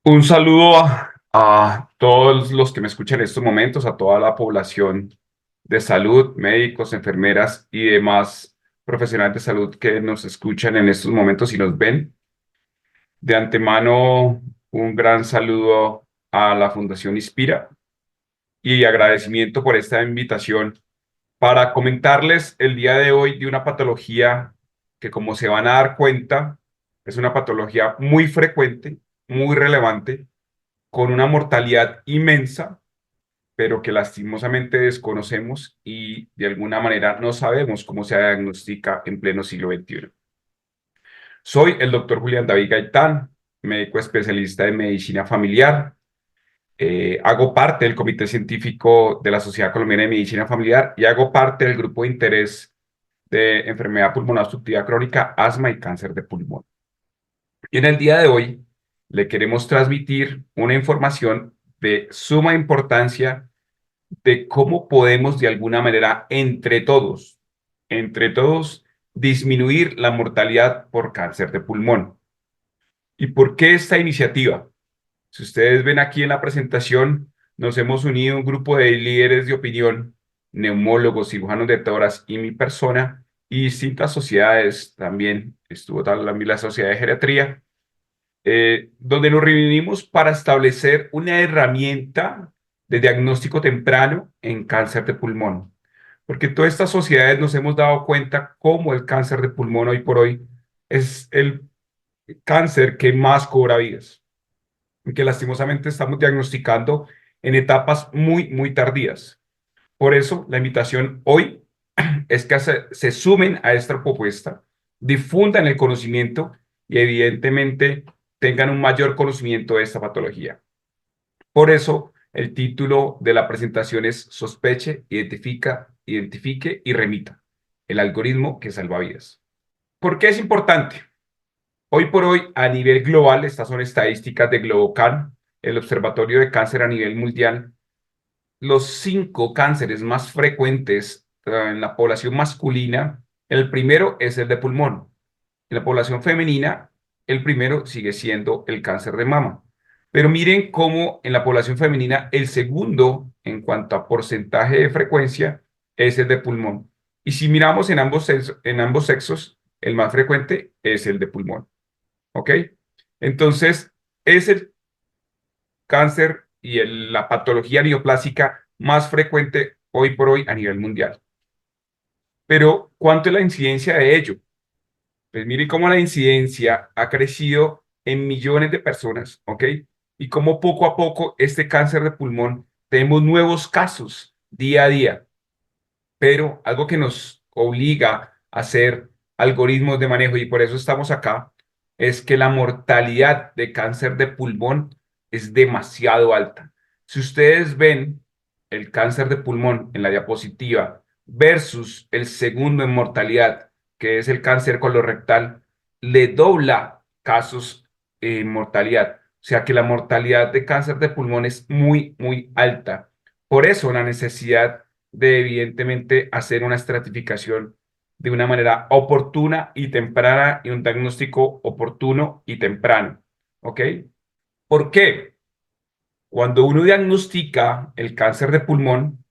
Un saludo a todos los que me escuchan en estos momentos, a toda la población de salud, médicos, enfermeras y demás profesionales de salud que nos escuchan en estos momentos y nos ven. De antemano, un gran saludo a la Fundación Inspira y agradecimiento por esta invitación para comentarles el día de hoy de una patología que, como se van a dar cuenta, es una patología muy frecuente, muy relevante, con una mortalidad inmensa, pero que lastimosamente desconocemos y de alguna manera no sabemos cómo se diagnostica en pleno siglo XXI. Soy el doctor Julián David Gaitán, médico especialista en medicina familiar. Hago parte del comité científico de la Sociedad Colombiana de Medicina Familiar y hago parte del grupo de interés de enfermedad pulmonar obstructiva crónica, asma y cáncer de pulmón. Y en el día de hoy le queremos transmitir una información de suma importancia de cómo podemos de alguna manera entre todos, disminuir la mortalidad por cáncer de pulmón. ¿Y por qué esta iniciativa? Si ustedes ven aquí en la presentación, nos hemos unido un grupo de líderes de opinión, neumólogos, cirujanos de tórax y mi persona, y distintas sociedades también, estuvo también la Sociedad de Geriatría, donde nos reunimos para establecer una herramienta de diagnóstico temprano en cáncer de pulmón. Porque todas estas sociedades nos hemos dado cuenta cómo el cáncer de pulmón hoy por hoy es el cáncer que más cobra vidas, y que lastimosamente estamos diagnosticando en etapas muy, muy tardías. Por eso, la invitación hoy es que se sumen a esta propuesta, difundan el conocimiento y evidentemente tengan un mayor conocimiento de esta patología. Por eso, el título de la presentación es Sospeche, identifique y remita, el algoritmo que salva vidas. ¿Por qué es importante? Hoy por hoy, a nivel global, estas son estadísticas de Globocan, el Observatorio de Cáncer a nivel mundial. Los 5 cánceres más frecuentes en la población masculina, el primero es el de pulmón. En la población femenina, el primero sigue siendo el cáncer de mama. Pero miren cómo en la población femenina, el segundo en cuanto a porcentaje de frecuencia es el de pulmón. Y si miramos en ambos sexos, el más frecuente es el de pulmón. ¿Ok? Entonces, es el cáncer y la patología neoplásica más frecuente hoy por hoy a nivel mundial. Pero, ¿cuánto es la incidencia de ello? Pues mire cómo la incidencia ha crecido en millones de personas, ¿ok? Y cómo poco a poco este cáncer de pulmón tenemos nuevos casos día a día, pero algo que nos obliga a hacer algoritmos de manejo y por eso estamos acá, es que la mortalidad de cáncer de pulmón es demasiado alta. Si ustedes ven el cáncer de pulmón en la diapositiva versus el segundo en mortalidad, que es el cáncer colorectal, le dobla casos en mortalidad. O sea que la mortalidad de cáncer de pulmón es muy, muy alta. Por eso la necesidad de evidentemente hacer una estratificación de una manera oportuna y temprana y un diagnóstico oportuno y temprano. ¿Ok? ¿Por qué? Cuando uno diagnostica el cáncer de pulmón,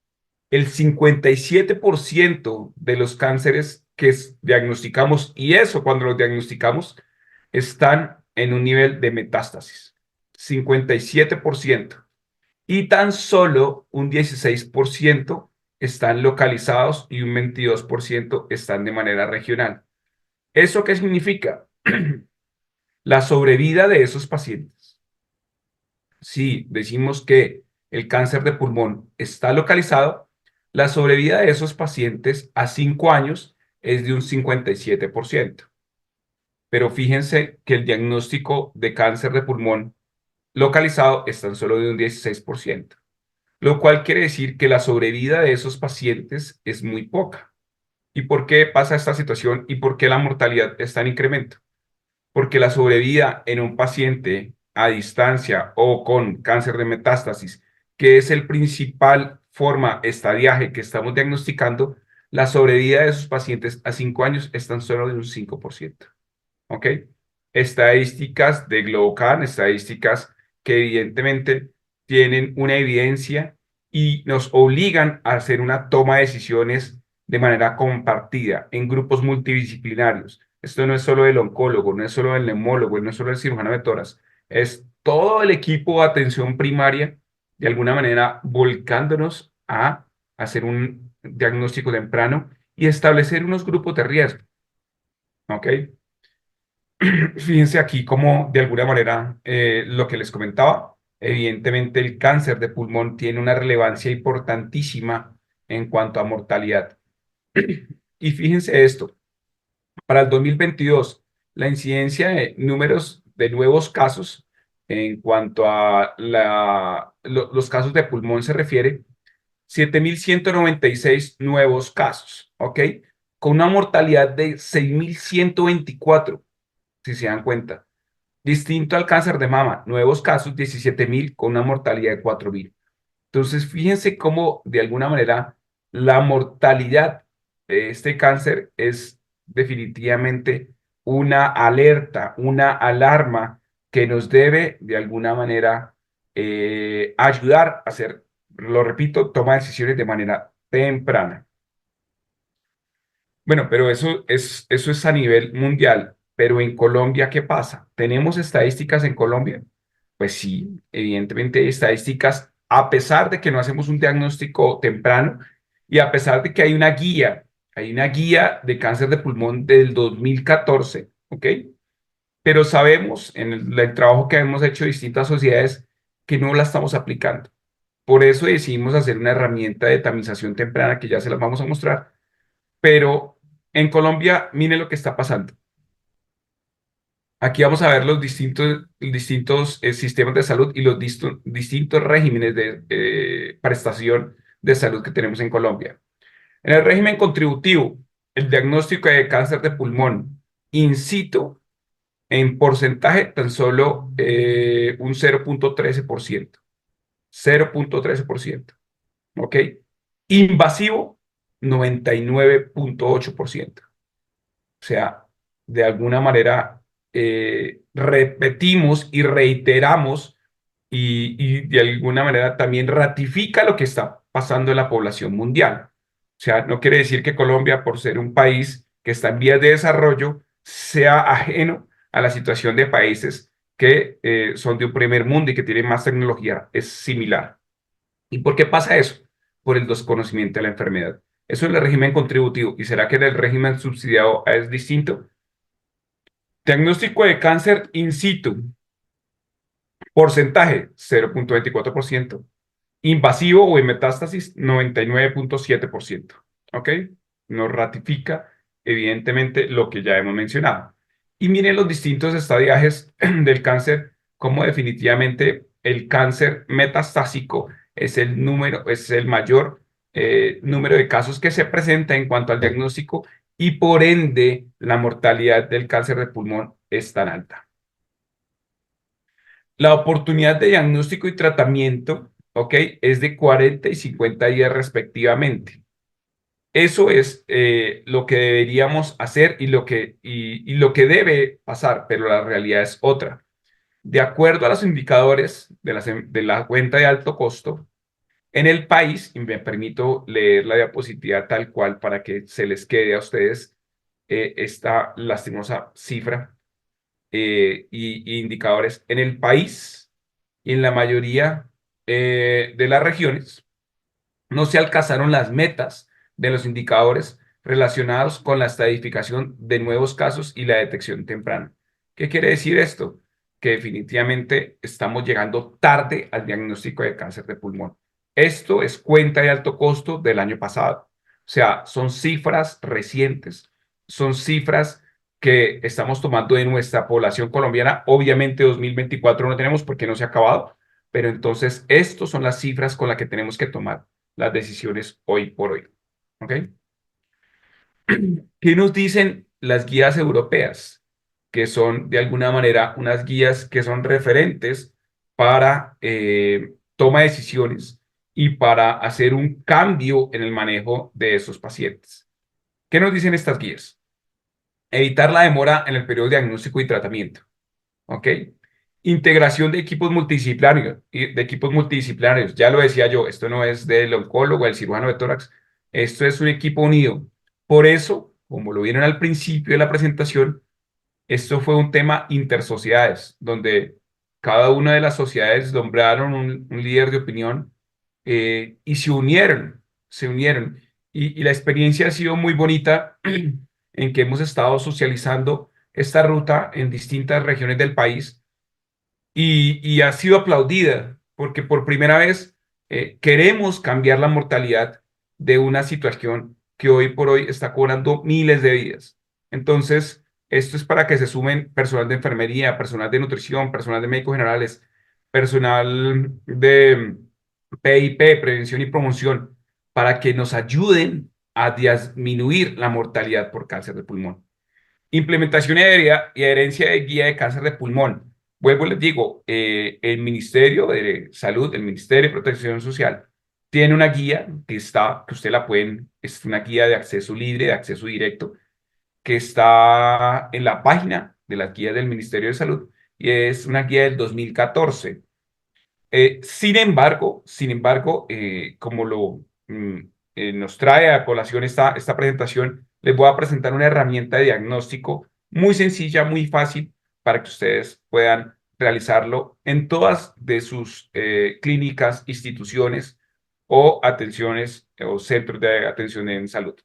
el 57% de los cánceres que diagnosticamos, y eso cuando los diagnosticamos, están en un nivel de metástasis. 57%. Y tan solo un 16% están localizados y un 22% están de manera regional. ¿Eso qué significa? La sobrevida de esos pacientes. Si decimos que el cáncer de pulmón está localizado, la sobrevida de esos pacientes a 5 años es de un 57%. Pero fíjense que el diagnóstico de cáncer de pulmón localizado es tan solo de un 16%. Lo cual quiere decir que la sobrevida de esos pacientes es muy poca. ¿Y por qué pasa esta situación y por qué la mortalidad está en incremento? Porque la sobrevida en un paciente a distancia o con cáncer de metástasis, que es el principal forma estadiaje que estamos diagnosticando, la sobrevida de esos pacientes a 5 años están solo de un 5%. ¿Ok? Estadísticas de Globocan, estadísticas que evidentemente tienen una evidencia y nos obligan a hacer una toma de decisiones de manera compartida en grupos multidisciplinarios. Esto no es solo el oncólogo, no es solo el neumólogo, no es solo el cirujano de toras, es todo el equipo de atención primaria, de alguna manera volcándonos a hacer un diagnóstico temprano y establecer unos grupos de riesgo. ¿Ok? Fíjense aquí como de alguna manera lo que les comentaba, evidentemente el cáncer de pulmón tiene una relevancia importantísima en cuanto a mortalidad. Y fíjense esto, para el 2022 la incidencia de números de nuevos casos en cuanto a los casos de pulmón se refiere, 7.196 nuevos casos, ¿ok? Con una mortalidad de 6.124 si se dan cuenta. Distinto al cáncer de mama, nuevos casos 17.000 con una mortalidad de 4.000. Entonces, fíjense cómo de alguna manera la mortalidad de este cáncer es definitivamente una alerta, una alarma que nos debe de alguna manera ayudar a hacer, lo repito, toma decisiones de manera temprana. Bueno, pero eso es a nivel mundial. Pero en Colombia, ¿qué pasa? ¿Tenemos estadísticas en Colombia? Pues sí, evidentemente hay estadísticas, a pesar de que no hacemos un diagnóstico temprano y a pesar de que hay una guía de cáncer de pulmón del 2014, ¿ok? Pero sabemos en el trabajo que hemos hecho distintas sociedades que no la estamos aplicando. Por eso decidimos hacer una herramienta de tamización temprana que ya se las vamos a mostrar, pero en Colombia, mire lo que está pasando. Aquí vamos a ver los distintos sistemas de salud y los distintos regímenes de prestación de salud que tenemos en Colombia. En el régimen contributivo, el diagnóstico de cáncer de pulmón in situ, en porcentaje, tan solo un 0.13%. 0.13%. ¿Ok? Invasivo, 99.8%. O sea, de alguna manera repetimos y reiteramos y de alguna manera también ratifica lo que está pasando en la población mundial. O sea, no quiere decir que Colombia, por ser un país que está en vías de desarrollo, sea ajeno a la situación de países que son de un primer mundo y que tienen más tecnología. Es similar. ¿Y por qué pasa eso? Por el desconocimiento de la enfermedad. Eso es el régimen contributivo. ¿Y será que en el régimen subsidiado es distinto? Diagnóstico de cáncer in situ. Porcentaje 0.24%. Invasivo o en metástasis 99.7%. ¿Ok? Nos ratifica evidentemente lo que ya hemos mencionado. Y miren los distintos estadiajes del cáncer, como definitivamente el cáncer metastásico es el mayor número de casos que se presenta en cuanto al diagnóstico y por ende la mortalidad del cáncer de pulmón es tan alta. La oportunidad de diagnóstico y tratamiento, ¿ok? Es de 40 y 50 días respectivamente. Eso es lo que deberíamos hacer y lo que debe pasar, pero la realidad es otra. De acuerdo a los indicadores de la cuenta de alto costo, en el país, y me permito leer la diapositiva tal cual para que se les quede a ustedes esta lastimosa cifra y indicadores. En el país y en la mayoría de las regiones no se alcanzaron las metas de los indicadores relacionados con la estadificación de nuevos casos y la detección temprana. ¿Qué quiere decir esto? Que definitivamente estamos llegando tarde al diagnóstico de cáncer de pulmón. Esto es cuenta de alto costo del año pasado. O sea, son cifras recientes, son cifras que estamos tomando de nuestra población colombiana. Obviamente 2024 no tenemos porque no se ha acabado, pero entonces estas son las cifras con las que tenemos que tomar las decisiones hoy por hoy. ¿Ok? ¿Qué nos dicen las guías europeas? Que son de alguna manera unas guías que son referentes para toma de decisiones y para hacer un cambio en el manejo de esos pacientes. ¿Qué nos dicen estas guías? Evitar la demora en el periodo de diagnóstico y tratamiento. ¿Ok? Integración de equipos multidisciplinarios, Ya lo decía yo, esto no es del oncólogo, del cirujano de tórax, esto es un equipo unido. Por eso, como lo vieron al principio de la presentación, esto fue un tema intersociedades, donde cada una de las sociedades nombraron un líder de opinión y se unieron. Y la experiencia ha sido muy bonita en que hemos estado socializando esta ruta en distintas regiones del país y ha sido aplaudida porque por primera vez queremos cambiar la mortalidad de una situación que hoy por hoy está cobrando miles de vidas. Entonces, esto es para que se sumen personal de enfermería, personal de nutrición, personal de médicos generales, personal de PIP, prevención y promoción, para que nos ayuden a disminuir la mortalidad por cáncer de pulmón. Implementación y adherencia de guía de cáncer de pulmón. Vuelvo y les digo, el Ministerio de Salud, el Ministerio de Protección Social, tiene una guía que usted la pueden, es una guía de acceso libre, de acceso directo, que está en la página de la guía del Ministerio de Salud y es una guía del 2014. Como nos trae a colación esta presentación, les voy a presentar una herramienta de diagnóstico muy sencilla, muy fácil, para que ustedes puedan realizarlo en todas de sus clínicas, instituciones o atenciones o centros de atención en salud.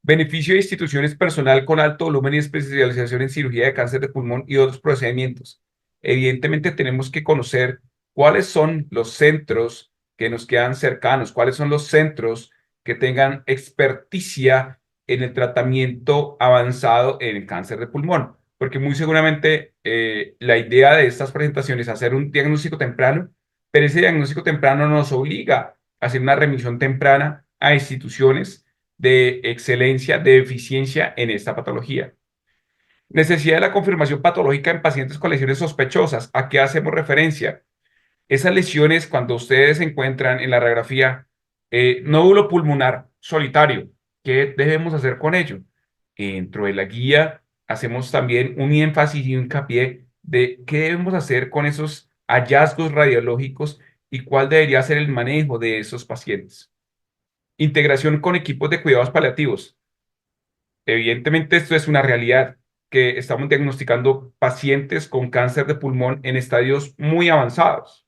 Beneficio de instituciones personal con alto volumen y especialización en cirugía de cáncer de pulmón y otros procedimientos. Evidentemente tenemos que conocer cuáles son los centros que nos quedan cercanos, cuáles son los centros que tengan experticia en el tratamiento avanzado en el cáncer de pulmón, porque muy seguramente la idea de estas presentaciones es hacer un diagnóstico temprano, pero ese diagnóstico temprano nos obliga a hacer una remisión temprana a instituciones de excelencia, de eficiencia en esta patología. Necesidad de la confirmación patológica en pacientes con lesiones sospechosas. ¿A qué hacemos referencia? Esas lesiones, cuando ustedes se encuentran en la radiografía, nódulo pulmonar solitario, ¿qué debemos hacer con ello? Dentro de la guía hacemos también un énfasis y un hincapié de qué debemos hacer con esos hallazgos radiológicos y cuál debería ser el manejo de esos pacientes. Integración con equipos de cuidados paliativos. Evidentemente, esto es una realidad que estamos diagnosticando pacientes con cáncer de pulmón en estadios muy avanzados.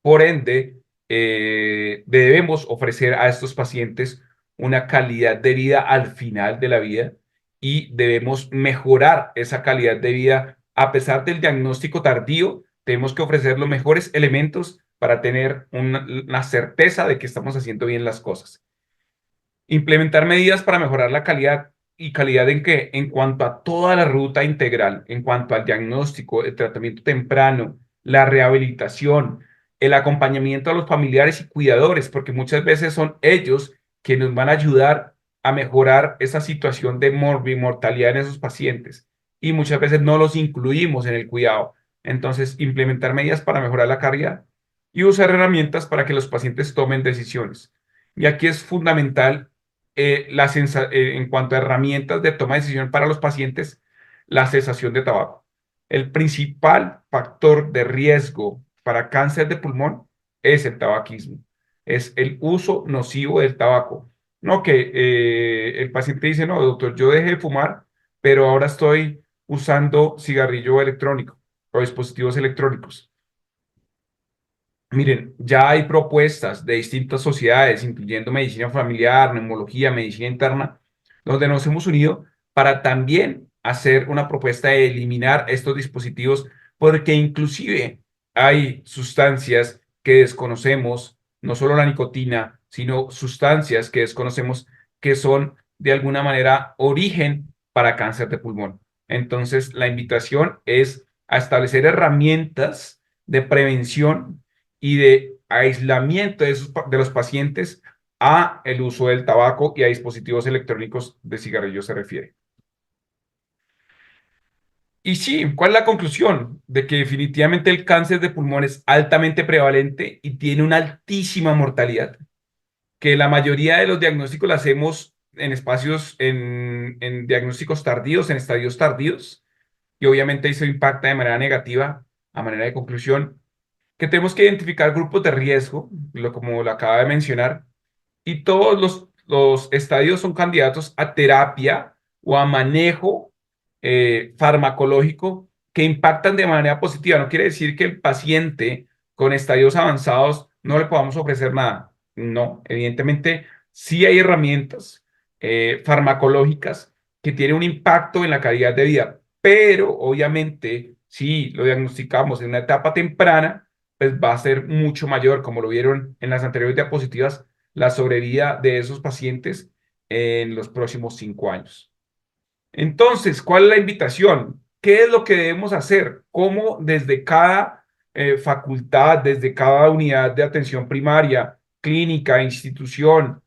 Por ende, debemos ofrecer a estos pacientes una calidad de vida al final de la vida y debemos mejorar esa calidad de vida a pesar del diagnóstico tardío. Tenemos que ofrecer los mejores elementos para tener una certeza de que estamos haciendo bien las cosas. Implementar medidas para mejorar la calidad. ¿Y calidad en qué? En cuanto a toda la ruta integral, en cuanto al diagnóstico, el tratamiento temprano, la rehabilitación, el acompañamiento a los familiares y cuidadores, porque muchas veces son ellos que nos van a ayudar a mejorar esa situación de mortalidad en esos pacientes. Y muchas veces no los incluimos en el cuidado. Entonces, implementar medidas para mejorar la calidad y usar herramientas para que los pacientes tomen decisiones. Y aquí es fundamental en cuanto a herramientas de toma de decisión para los pacientes, la cesación de tabaco. El principal factor de riesgo para cáncer de pulmón es el tabaquismo, es el uso nocivo del tabaco. No que el paciente dice, no, doctor, yo dejé de fumar, pero ahora estoy usando cigarrillo electrónico o dispositivos electrónicos. Miren, ya hay propuestas de distintas sociedades, incluyendo medicina familiar, neumología, medicina interna, donde nos hemos unido para también hacer una propuesta de eliminar estos dispositivos, porque inclusive hay sustancias que desconocemos, no solo la nicotina, sino sustancias que desconocemos que son de alguna manera origen para cáncer de pulmón. Entonces, la invitación es a establecer herramientas de prevención y de aislamiento de los pacientes a el uso del tabaco y a dispositivos electrónicos de cigarrillos se refiere. Y sí, ¿cuál es la conclusión? De que definitivamente el cáncer de pulmón es altamente prevalente y tiene una altísima mortalidad, que la mayoría de los diagnósticos los hacemos en espacios, en diagnósticos tardíos, en estadios tardíos, y obviamente eso impacta de manera negativa, a manera de conclusión, que tenemos que identificar grupos de riesgo, como lo acaba de mencionar, y todos los estadios son candidatos a terapia o a manejo farmacológico que impactan de manera positiva. No quiere decir que el paciente con estadios avanzados no le podamos ofrecer nada. No, evidentemente sí hay herramientas farmacológicas que tienen un impacto en la calidad de vida, pero obviamente si lo diagnosticamos en una etapa temprana, pues va a ser mucho mayor, como lo vieron en las anteriores diapositivas, la sobrevida de esos pacientes en los próximos 5 años. Entonces, ¿cuál es la invitación? ¿Qué es lo que debemos hacer? ¿Cómo desde cada facultad, desde cada unidad de atención primaria, clínica, institución,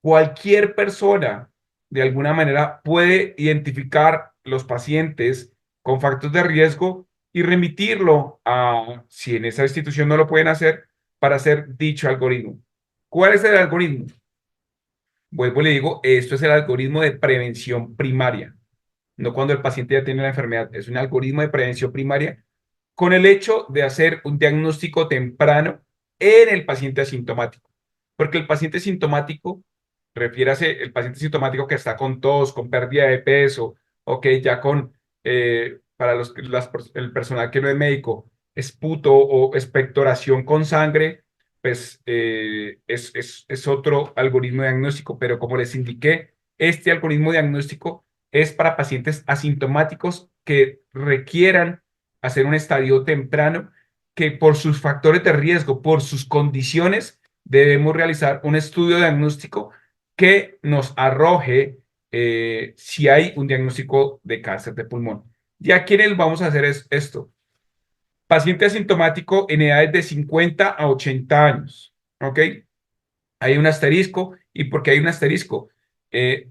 cualquier persona de alguna manera puede identificar los pacientes con factores de riesgo y remitirlo a, si en esa institución no lo pueden hacer, para hacer dicho algoritmo? ¿Cuál es el algoritmo? Vuelvo y le digo, esto es el algoritmo de prevención primaria, no cuando el paciente ya tiene la enfermedad, es un algoritmo de prevención primaria con el hecho de hacer un diagnóstico temprano en el paciente asintomático. Porque el paciente sintomático, refiérase el paciente sintomático que está con tos, con pérdida de peso, o que ya con, para el personal que no es médico, esputo o expectoración con sangre, pues es otro algoritmo diagnóstico. Pero como les indiqué, este algoritmo diagnóstico es para pacientes asintomáticos que requieran hacer un estadio temprano, que por sus factores de riesgo, por sus condiciones, debemos realizar un estudio diagnóstico que nos arroje si hay un diagnóstico de cáncer de pulmón. ¿Y a quiénes vamos a hacer esto? Paciente asintomático en edades de 50 a 80 años. ¿Ok? Hay un asterisco. ¿Y por qué hay un asterisco?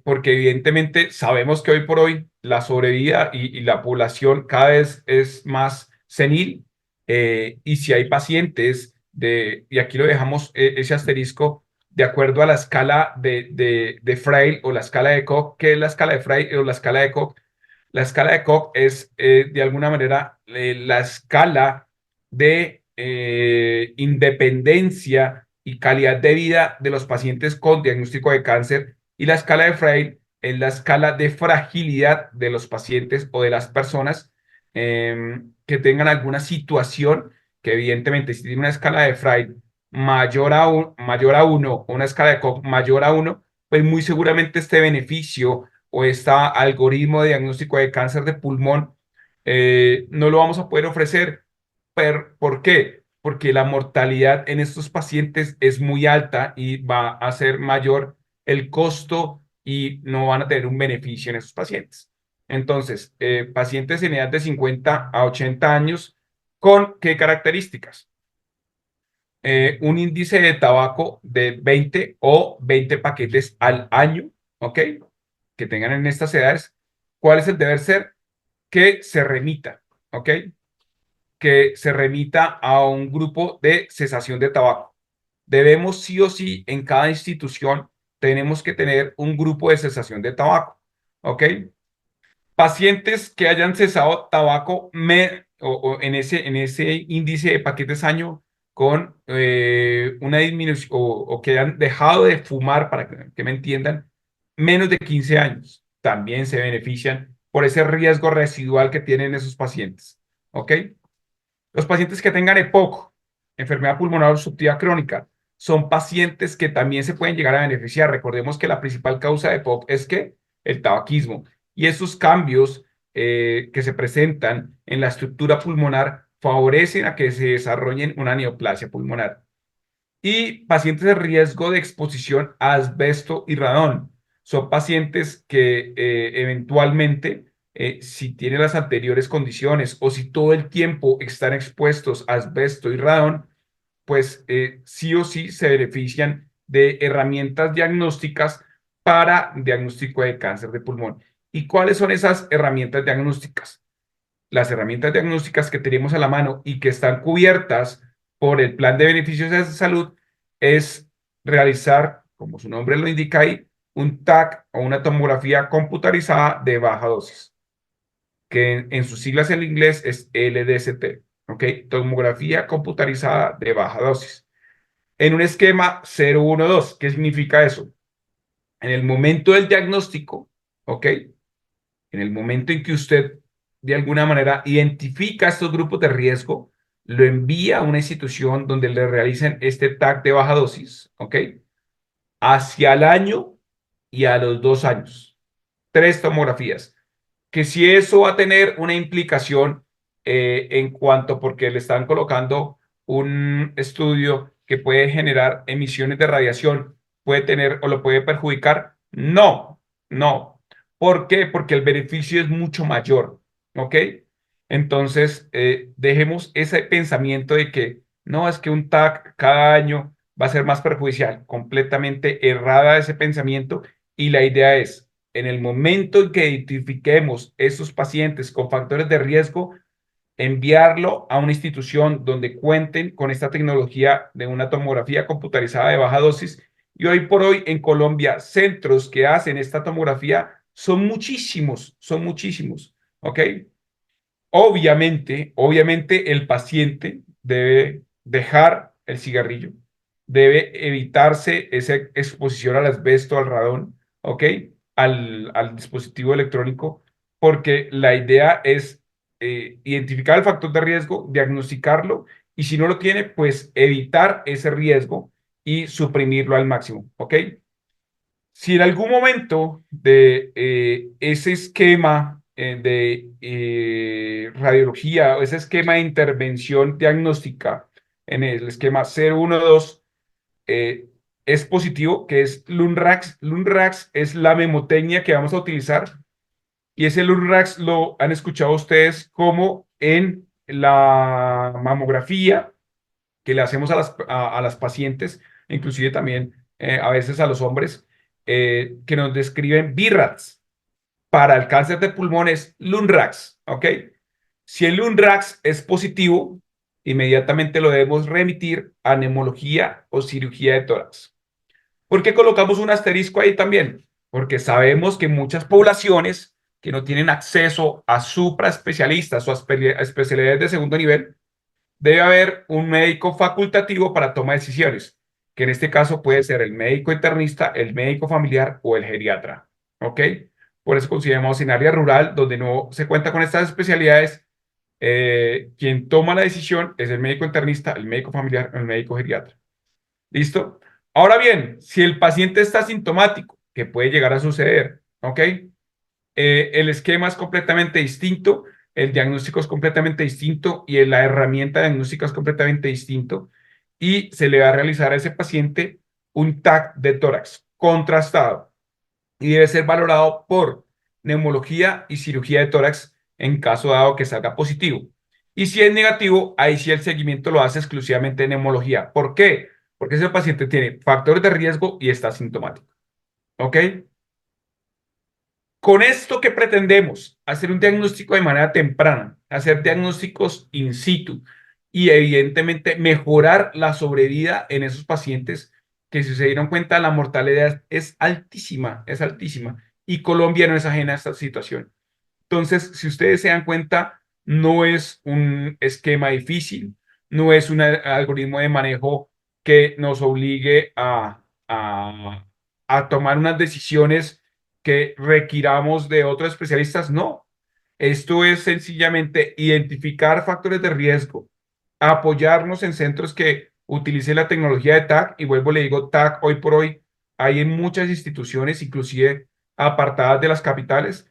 Porque evidentemente sabemos que hoy por hoy la sobrevida y la población cada vez es más senil, y si hay pacientes y aquí lo dejamos ese asterisco, de acuerdo a la escala de Frail o la escala de Koch. ¿Qué es la escala de Frail o la escala de Koch? La escala de Koch es de alguna manera la escala de independencia y calidad de vida de los pacientes con diagnóstico de cáncer, y la escala de Frail es la escala de fragilidad de los pacientes o de las personas que tengan alguna situación que evidentemente si tiene una escala de Frail mayor a 1 o una escala de Koch mayor a 1, pues muy seguramente este beneficio o este algoritmo de diagnóstico de cáncer de pulmón no lo vamos a poder ofrecer. ¿Por qué? Porque la mortalidad en estos pacientes es muy alta y va a ser mayor el costo y no van a tener un beneficio en esos pacientes. Entonces, pacientes en edad de 50 a 80 años, ¿con qué características? Un índice de tabaco de 20 o 20 paquetes al año, ¿ok? Que tengan en estas edades. ¿Cuál es el deber ser? Que se remita, ¿ok? Que se remita a un grupo de cesación de tabaco. Debemos sí o sí en cada institución tenemos que tener un grupo de cesación de tabaco, ¿ok? Pacientes que hayan cesado tabaco o en ese índice de paquetes año con una disminución o que hayan dejado de fumar, para que me entiendan, menos de 15 años, también se benefician por ese riesgo residual que tienen esos pacientes. ¿Ok? Los pacientes que tengan EPOC, enfermedad pulmonar obstructiva crónica, son pacientes que también se pueden llegar a beneficiar. Recordemos que la principal causa de EPOC es que el tabaquismo, y esos cambios que se presentan en la estructura pulmonar favorecen a que se desarrollen una neoplasia pulmonar. Y pacientes de riesgo de exposición a asbesto y radón son pacientes que eventualmente, si tienen las anteriores condiciones o si todo el tiempo están expuestos a asbesto y radón, pues sí o sí se benefician de herramientas diagnósticas para diagnóstico de cáncer de pulmón. ¿Y cuáles son esas herramientas diagnósticas? Las herramientas diagnósticas que tenemos a la mano y que están cubiertas por el Plan de Beneficios de Salud es realizar, como su nombre lo indica ahí, un TAC o una tomografía computarizada de baja dosis. que en sus siglas en inglés es LDCT, ¿ok? Tomografía computarizada de baja dosis. En un esquema 012, ¿qué significa eso? En el momento del diagnóstico, ¿ok? En el momento en que usted de alguna manera identifica estos grupos de riesgo, lo envía a una institución donde le realicen este TAC de baja dosis, ¿ok? Hacia el año y a los 2 años. 3 tomografías. Que si eso va a tener una implicación en cuanto porque le están colocando un estudio que puede generar emisiones de radiación, puede tener o lo puede perjudicar. No, no. ¿Por qué? Porque el beneficio es mucho mayor, ¿ok? Entonces, dejemos ese pensamiento de que no, es que un TAC cada año va a ser más perjudicial. Completamente errada ese pensamiento y la idea es en el momento en que identifiquemos estos pacientes con factores de riesgo, enviarlo a una institución donde cuenten con esta tecnología de una tomografía computarizada de baja dosis. Y hoy por hoy en Colombia, centros que hacen esta tomografía son muchísimos, ¿ok? Obviamente el paciente debe dejar el cigarrillo, debe evitarse esa exposición al asbesto, al radón, ¿ok? Al dispositivo electrónico, porque la idea es identificar el factor de riesgo, diagnosticarlo y si no lo tiene, pues evitar ese riesgo y suprimirlo al máximo, ¿ok? Si en algún momento de ese esquema de radiología o ese esquema de intervención diagnóstica en el esquema 012 eh, es positivo, que es LUNRAX. LUNRAX es la memotecnia que vamos a utilizar y ese LUNRAX lo han escuchado ustedes como en la mamografía que le hacemos a las pacientes, inclusive también a veces a los hombres, que nos describen BRAFs. Para el cáncer de pulmones, LUNRAX, ¿ok? Si el LUNRAX es positivo, inmediatamente lo debemos remitir a neumología o cirugía de tórax. ¿Por qué colocamos un asterisco ahí también? Porque sabemos que muchas poblaciones que no tienen acceso a supraespecialistas o a especialidades de segundo nivel, debe haber un médico facultativo para toma de decisiones, que en este caso puede ser el médico internista, el médico familiar o el geriatra. ¿Ok? Por eso consideramos en área rural, donde no se cuenta con estas especialidades, quien toma la decisión es el médico internista, el médico familiar o el médico geriatra. ¿Listo? Ahora bien, si el paciente está sintomático, que puede llegar a suceder, ¿ok? El esquema es completamente distinto, el diagnóstico es completamente distinto y la herramienta diagnóstica es completamente distinto y se le va a realizar a ese paciente un TAC de tórax contrastado y debe ser valorado por neumología y cirugía de tórax en caso dado que salga positivo. Y si es negativo, ahí sí el seguimiento lo hace exclusivamente en neumología. ¿Por qué? Porque ese paciente tiene factores de riesgo y está sintomático. ¿Ok? Con esto que pretendemos, hacer un diagnóstico de manera temprana, hacer diagnósticos in situ y evidentemente mejorar la sobrevida en esos pacientes que si se dieron cuenta la mortalidad es altísima, es altísima. Y Colombia no es ajena a esta situación. Entonces, si ustedes se dan cuenta, no es un esquema difícil, no es un algoritmo de manejo que nos obligue a tomar unas decisiones que requiramos de otros especialistas. No, esto es sencillamente identificar factores de riesgo, apoyarnos en centros que utilicen la tecnología de TAC, y vuelvo, le digo, TAC hoy por hoy hay en muchas instituciones, inclusive apartadas de las capitales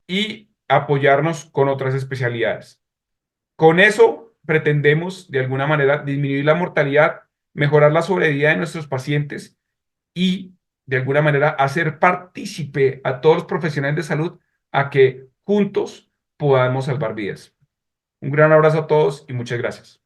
y apoyarnos con otras especialidades. Con eso pretendemos de alguna manera disminuir la mortalidad, mejorar la sobrevida de nuestros pacientes y de alguna manera hacer partícipe a todos los profesionales de salud a que juntos podamos salvar vidas. Un gran abrazo a todos y muchas gracias.